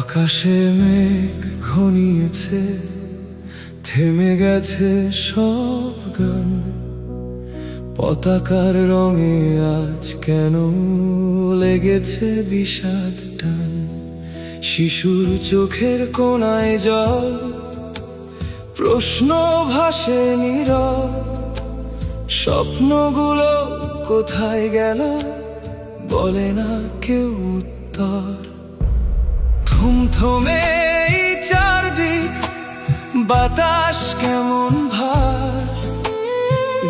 আকাশে মেঘ ঘনিয়েছে, থেমে গেছে সব গান। পতাকার রঙে আজ কেন লেগেছে বিষাদ টান। শিশুর চোখের কোণায় জল, প্রশ্ন ভাসে নীরব। স্বপ্নগুলো কোথায় গেল, বলে না কেউ উত্তর। থমথমে এই চারদিক, বাতাস কেমন ভার।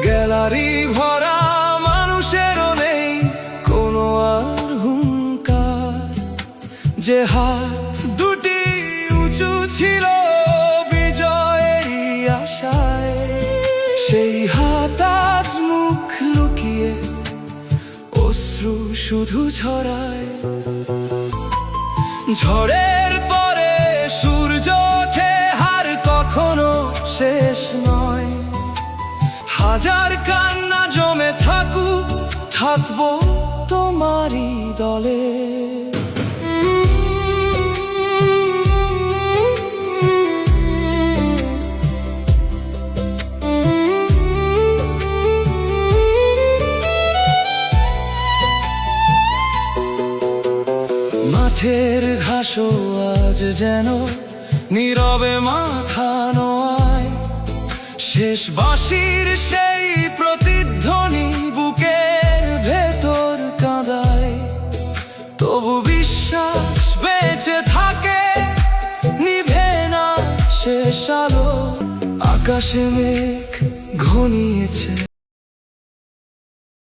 গ্যালারি ভরা মানুষেরও নেই কোনো আর হুঙ্কার। যে হাত দুটি উঁচু ছিল বিজয়েরই আশায়, সেই হাত আজ মুখ লুকিয়ে অশ্রু শুধু ঝরায়। ঝড়ের পরে সূর্য ওঠে, হার কখনো শেষ নয়। হাজার কান্না জমে থাকুক, থাকবো তোমারই দলে। মাঠের ঘাসও আজ যেন নীরবে মাথা নোয়ায়। শেষ বাঁশির সেই প্রতিধ্বনি বুকের ভেতর কাঁদায়। তবু বিশ্বাস বেঁচে থাকে, নিভে না শেষ আলো। আকাশে মেঘ ঘনিয়েছে।